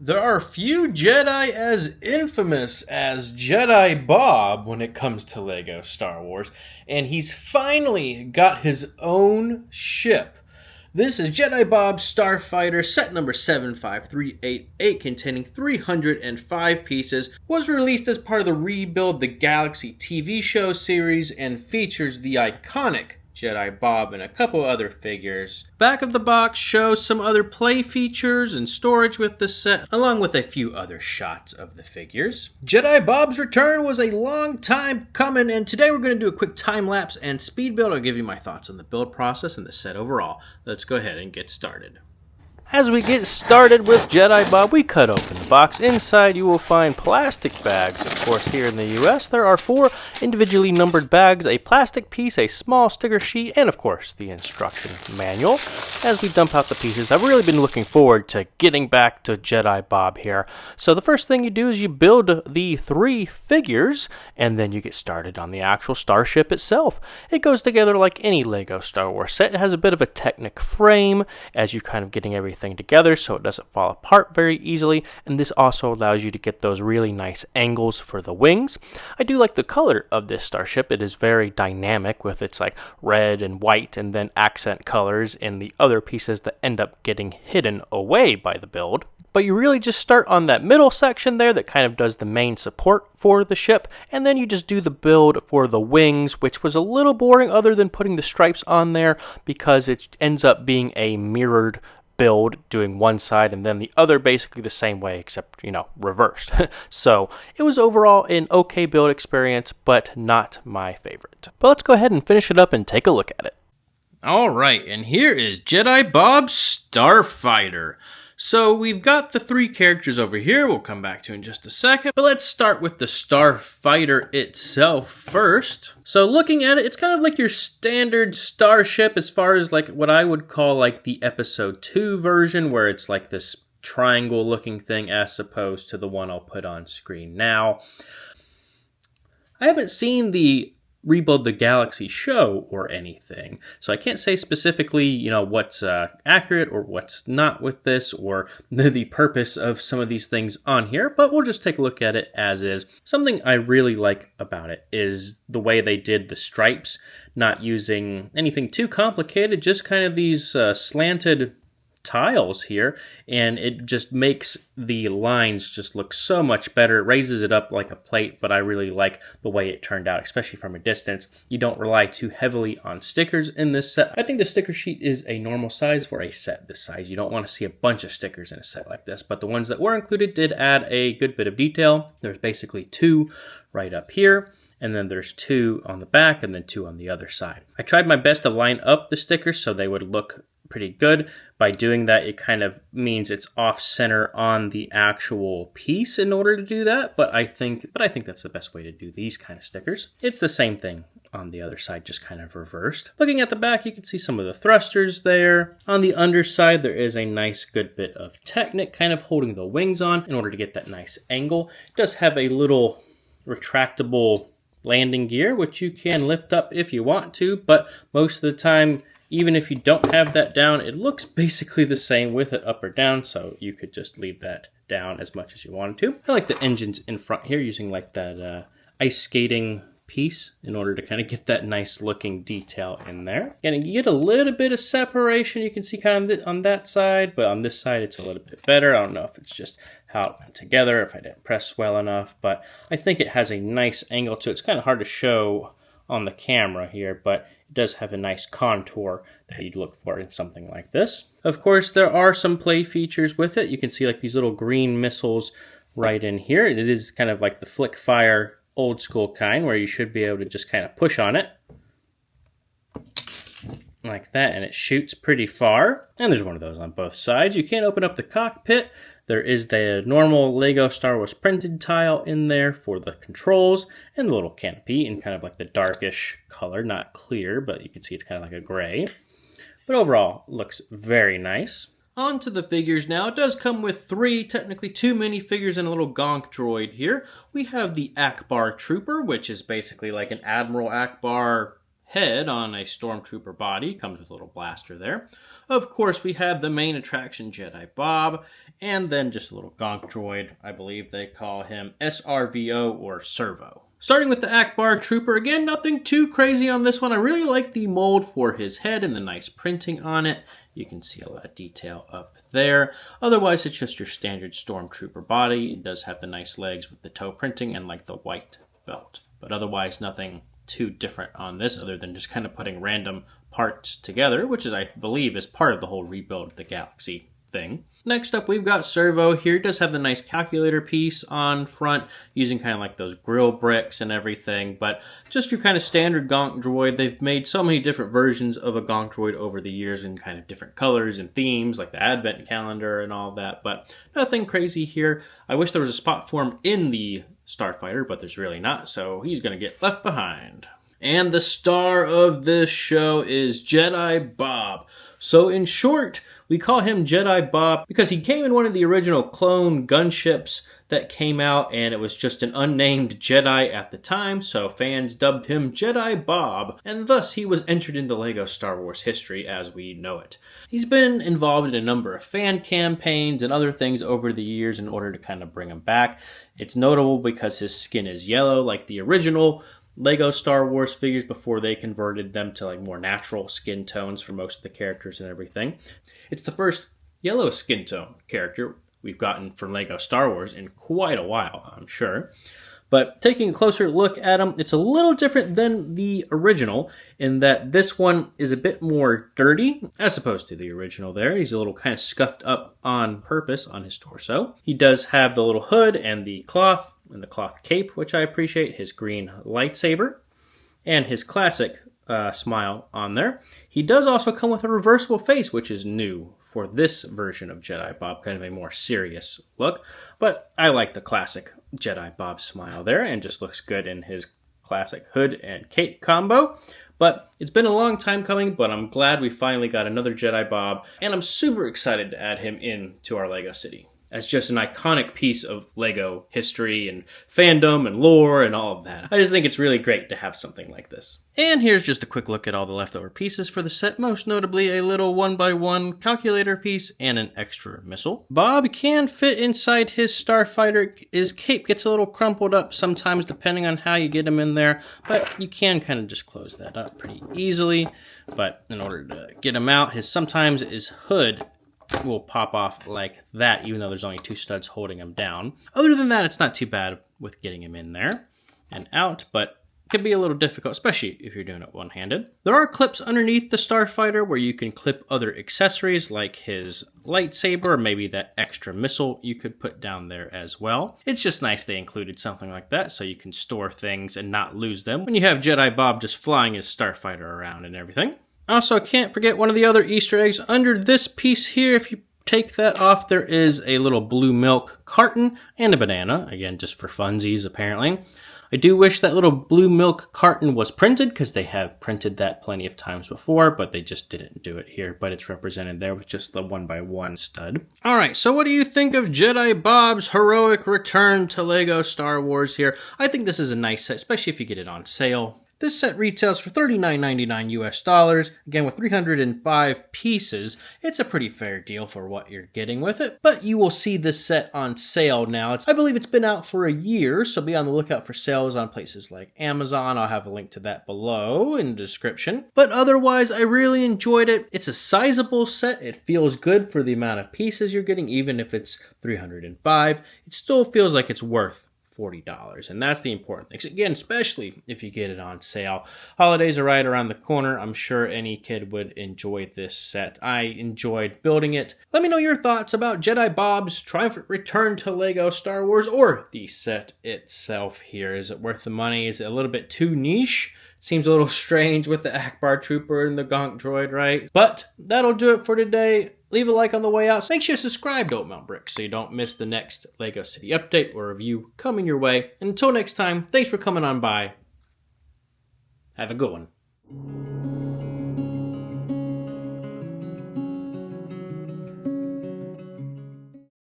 There are few Jedi as infamous as Jedi Bob when it comes to LEGO Star Wars, and he's finally got his own ship. This is Jedi Bob Starfighter, set number 75388, containing 305 pieces, was released as part of the Rebuild the Galaxy TV show series, and features the iconic Jedi Bob and a couple other figures. Back of the box shows some other play features and storage with the set, along with a few other shots of the figures. Jedi Bob's return was a long time coming, and today we're going to do a quick time lapse and speed build. I'll give you my thoughts on the build process and the set overall. Let's go ahead and get started. As we get started with Jedi Bob, we cut open the box. Inside you will find plastic bags. Of course, here in the US, there are 4 individually numbered bags, a plastic piece, a small sticker sheet, and of course, the instruction manual. As we dump out the pieces, I've really been looking forward to getting back to Jedi Bob here. So the first thing you do is you build the 3 figures, and then you get started on the actual starship itself. It goes together like any LEGO Star Wars set. It has a bit of a Technic frame as you're kind of getting everything together so it doesn't fall apart very easily, and this also allows you to get those really nice angles for the wings. I do like the color of this starship. It is very dynamic with its like red and white and then accent colors in the other pieces that end up getting hidden away by the build. But you really just start on that middle section there that kind of does the main support for the ship, and then you just do the build for the wings, which was a little boring other than putting the stripes on there because it ends up being a mirrored build, doing one side and then the other basically the same way except, reversed. So it was overall an okay build experience, but not my favorite. But let's go ahead and finish it up and take a look at it. Alright, and here is Jedi Bob Starfighter. So we've got the 3 characters over here, we'll come back to in just a second, but let's start with the Starfighter itself first. So looking at it, it's kind of like your standard starship as far as like what I would call like the episode 2 version, where it's like this triangle looking thing as opposed to the one I'll put on screen now. I haven't seen the Rebuild the Galaxy show or anything, so I can't say specifically, what's accurate or what's not with this, or the purpose of some of these things on here, but we'll just take a look at it as is. Something I really like about it is the way they did the stripes, not using anything too complicated, just kind of these slanted tiles here, and it just makes the lines just look so much better. It raises it up like a plate, but I really like the way it turned out, especially from a distance. You don't rely too heavily on stickers in this set. I think the sticker sheet is a normal size for a set this size. You don't want to see a bunch of stickers in a set like this, but the ones that were included did add a good bit of detail. There's basically 2 right up here, and then there's 2 on the back, and then 2 on the other side. I tried my best to line up the stickers so they would look pretty good. By doing that, it kind of means it's off center on the actual piece in order to do that, but I think that's the best way to do these kind of stickers. It's the same thing on the other side, just kind of reversed. Looking at the back, you can see some of the thrusters there. On the underside, there is a nice good bit of Technic kind of holding the wings on in order to get that nice angle. It does have a little retractable landing gear, which you can lift up if you want to, but most of the time, even if you don't have that down, it looks basically the same with it up or down, so you could just leave that down as much as you wanted to. I like the engines in front here, using like that ice skating piece in order to kind of get that nice looking detail in there. And you get a little bit of separation, you can see kind of on that side, but on this side it's a little bit better. I don't know if it's just how it went together, if I didn't press well enough, but I think it has a nice angle to it. It's kind of hard to show on the camera here, but it does have a nice contour that you'd look for in something like this. Of course, there are some play features with it. You can see like these little green missiles right in here. It is kind of like the flick fire old school kind, where you should be able to just kind of push on it like that, and it shoots pretty far. And there's one of those on both sides. You can open up the cockpit. There is the normal LEGO Star Wars printed tile in there for the controls, and the little canopy in kind of like the darkish color, not clear, but you can see it's kind of like a gray. But overall, looks very nice. On to the figures now. It does come with 3, technically 2 minifigures and a little gonk droid here. We have the Ackbar Trooper, which is basically like an Admiral Ackbar head on a stormtrooper body. Comes with a little blaster there. Of course, we have the main attraction, Jedi Bob, and then just a little gonk droid. I believe they call him Servo or Servo. Starting with the Ackbar Trooper, again, nothing too crazy on this one. I really like the mold for his head and the nice printing on it. You can see a lot of detail up there. Otherwise, it's just your standard Stormtrooper body. It does have the nice legs with the toe printing and like the white belt. But otherwise, nothing too different on this other than just kind of putting random parts together, which is, I believe, is part of the whole rebuild of the galaxy thing. Next up, we've got Servo here. It does have the nice calculator piece on front, using kind of like those grill bricks and everything, but just your kind of standard gonk droid. They've made so many different versions of a gonk droid over the years in kind of different colors and themes, like the advent calendar and all that, but nothing crazy here. I wish there was a spot for him in the Starfighter, but there's really not, so he's going to get left behind. And the star of this show is Jedi Bob. So in short, we call him Jedi Bob because he came in one of the original clone gunships that came out, and it was just an unnamed Jedi at the time, so fans dubbed him Jedi Bob, and thus he was entered into LEGO Star Wars history as we know it. He's been involved in a number of fan campaigns and other things over the years in order to kind of bring him back. It's notable because his skin is yellow like the original LEGO Star Wars figures before they converted them to like more natural skin tones for most of the characters and everything. It's the first yellow skin tone character we've gotten from LEGO Star Wars in quite a while, I'm sure. But taking a closer look at him, it's a little different than the original in that this one is a bit more dirty as opposed to the original there. He's a little kind of scuffed up on purpose on his torso. He does have the little hood and the cloth cape, which I appreciate, his green lightsaber, and his classic smile on there. He does also come with a reversible face, which is new for this version of Jedi Bob, kind of a more serious look. But I like the classic Jedi Bob smile there, and just looks good in his classic hood and cape combo. But it's been a long time coming, but I'm glad we finally got another Jedi Bob, and I'm super excited to add him into our LEGO city as just an iconic piece of LEGO history and fandom and lore and all of that. I just think it's really great to have something like this. And here's just a quick look at all the leftover pieces for the set, most notably a little 1x1 calculator piece and an extra missile. Bob can fit inside his Starfighter. His cape gets a little crumpled up sometimes depending on how you get him in there, but you can kind of just close that up pretty easily. But in order to get him out, sometimes his hood will pop off like that, even though there's only two studs holding him down. Other than that, it's not too bad with getting him in there and out, but it can be a little difficult, especially if you're doing it one-handed. There are clips underneath the Starfighter where you can clip other accessories like his lightsaber, or maybe that extra missile you could put down there as well. It's just nice they included something like that so you can store things and not lose them when you have Jedi Bob just flying his Starfighter around and everything. Also, can't forget one of the other Easter eggs under this piece here. If you take that off, there is a little blue milk carton and a banana. Again, just for funsies, apparently. I do wish that little blue milk carton was printed, because they have printed that plenty of times before, but they just didn't do it here. But it's represented there with just the 1x1 stud. Alright, so what do you think of Jedi Bob's heroic return to LEGO Star Wars here? I think this is a nice set, especially if you get it on sale. This set retails for $39.99 US dollars. Again, with 305 pieces, it's a pretty fair deal for what you're getting with it. But you will see this set on sale now. I believe it's been out for a year, so be on the lookout for sales on places like Amazon. I'll have a link to that below in the description. But otherwise, I really enjoyed it. It's a sizable set. It feels good for the amount of pieces you're getting, even if it's 305. It still feels like it's worth $40, and that's the important thing. Again, especially if you get it on sale. Holidays are right around the corner. I'm sure any kid would enjoy this set. I enjoyed building it. Let me know your thoughts about Jedi Bob's triumphant return to LEGO Star Wars, or the set itself here. Is it worth the money? Is it a little bit too niche? Seems a little strange with the Ackbar Trooper and the gonk droid, right? But that'll do it for today. Leave a like on the way out. Make sure you subscribe to Mount Brick so you don't miss the next LEGO City update or review coming your way. And until next time, thanks for coming on by. Have a good one.